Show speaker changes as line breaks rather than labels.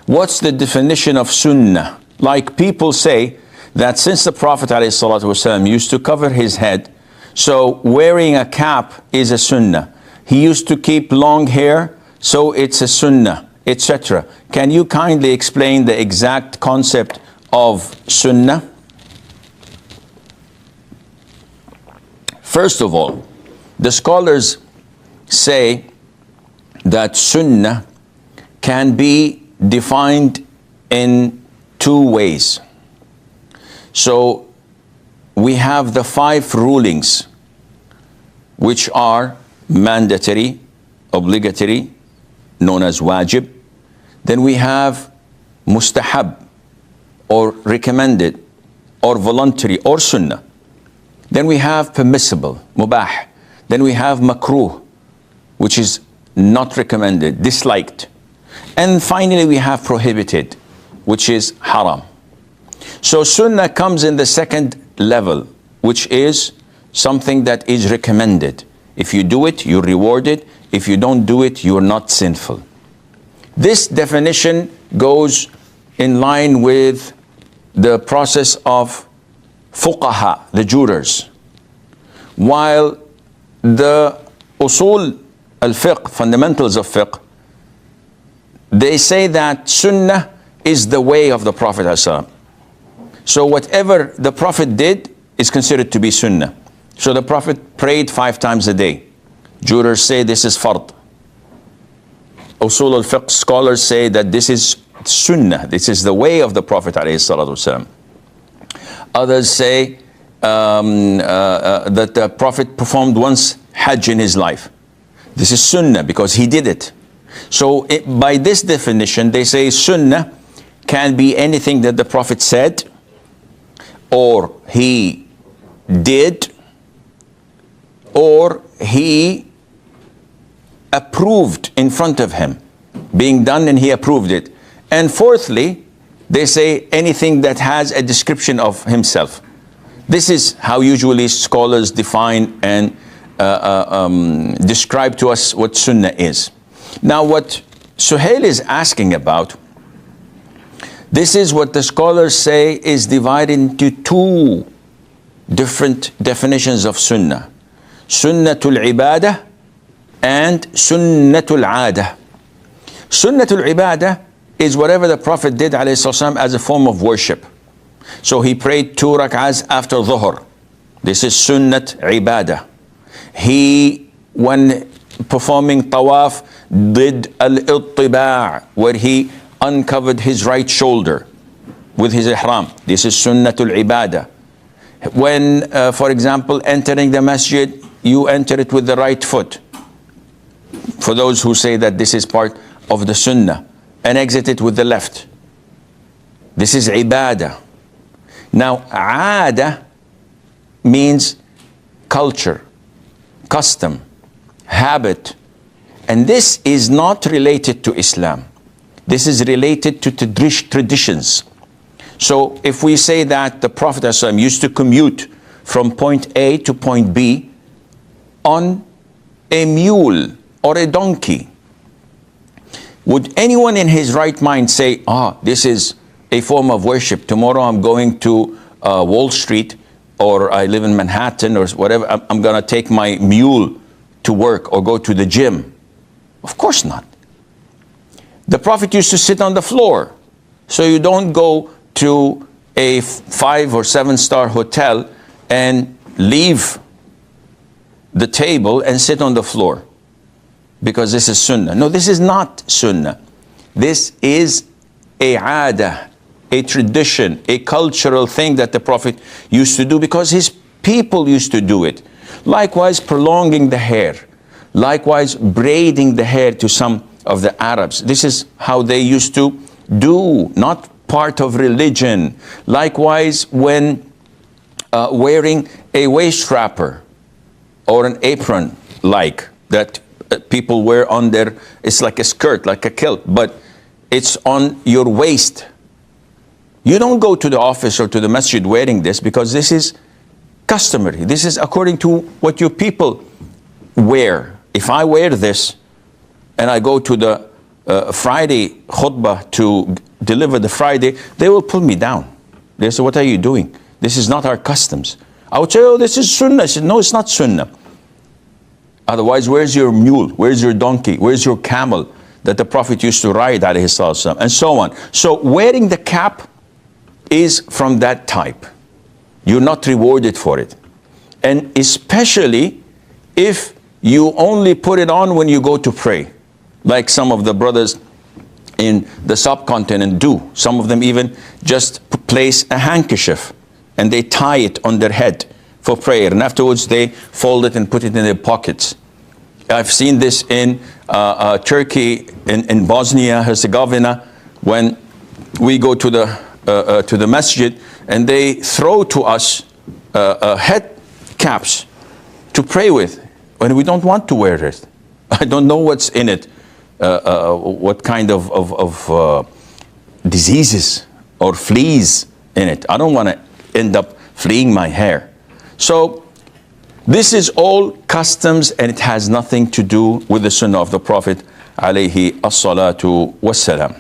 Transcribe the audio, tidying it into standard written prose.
What's the definition of sunnah? Like people say that since the Prophet ﷺ used to cover his head, so wearing a cap is a sunnah. He used to keep long hair, so it's a sunnah, etc. Can you kindly explain the exact concept of sunnah? First of all, the scholars say that sunnah can be defined in two ways. So we have the 5 rulings, which are mandatory, obligatory, known as wajib. Then we have mustahab, or recommended, or voluntary, or sunnah. Then we have permissible, mubah. Then we have makruh, which is not recommended, disliked. And finally we have prohibited, which is haram. So sunnah comes in the second level, which is something that is recommended. If you do it, you're rewarded. If you don't do it, you're not sinful. This definition goes in line with the process of fuqaha, the jurors. While the usul al-fiqh, fundamentals of fiqh, they say that sunnah is the way of the Prophet ﷺ. So whatever the Prophet did is considered to be sunnah. So the Prophet prayed 5 times a day. Jurors say this is fard. Usul al-fiqh scholars say that this is sunnah. This is the way of the Prophet ﷺ. Others say that the Prophet performed once Hajj in his life. This is sunnah because he did it. So by this definition, they say sunnah can be anything that the Prophet said, or he did, or he approved in front of him, being done and he approved it. And fourthly, they say anything that has a description of himself. This is how usually scholars define and describe to us what sunnah is. Now what Suhail is asking about, this is what the scholars say is divided into 2 different definitions of sunnah. Sunnatul ibadah and sunnatul adah. Sunnatul ibadah is whatever the Prophet did ﷺ as a form of worship. So he prayed 2 rak'ahs after dhuhr. This is sunnat ibadah. He, when performing tawaf, did al-ittiba', where he uncovered his right shoulder with his ihram. This is sunnatul ibadah. When, for example, entering the masjid, you enter it with the right foot. For those who say that this is part of the sunnah, and exit it with the left. This is ibadah. Now, aada means culture, custom, habit. And this is not related to Islam. This is related to traditions. So if we say that the Prophet ﷺ used to commute from point A to point B on a mule or a donkey, would anyone in his right mind say, this is a form of worship. Tomorrow I'm going to Wall Street, or I live in Manhattan or whatever. I'm going to take my mule to work or go to the gym. Of course not. The Prophet used to sit on the floor. So you don't go to a 5 or 7-star hotel and leave the table and sit on the floor because this is sunnah. No, this is not sunnah. This is a aada, a tradition, a cultural thing that the Prophet used to do because his people used to do it. Likewise, prolonging the hair. Likewise, braiding the hair to some of the Arabs. This is how they used to do, not part of religion. Likewise, when wearing a waist wrapper or an apron like that people wear on their, it's like a skirt, like a kilt, but it's on your waist. You don't go to the office or to the masjid wearing this because this is customary. This is according to what your people wear. If I wear this and I go to the Friday khutbah to deliver the Friday, they will pull me down. They say, what are you doing? This is not our customs. I would say, oh, this is Sunnah. I said, no, it's not Sunnah. Otherwise, where's your mule? Where's your donkey? Where's your camel that the Prophet used to ride, alayhi salatu, and so on. So wearing the cap is from that type. You're not rewarded for it. And especially if you only put it on when you go to pray, like some of the brothers in the subcontinent do. Some of them even just place a handkerchief and they tie it on their head for prayer, and afterwards they fold it and put it in their pockets. I've seen this in Turkey, in Bosnia Herzegovina, when we go to the masjid and they throw to us head caps to pray with, when we don't want to wear it. I don't know what's in it, what kind of diseases or fleas in it. I don't want to end up fleeing my hair. So this is all customs, and it has nothing to do with the Sunnah of the Prophet alayhi as-salatu was-salam.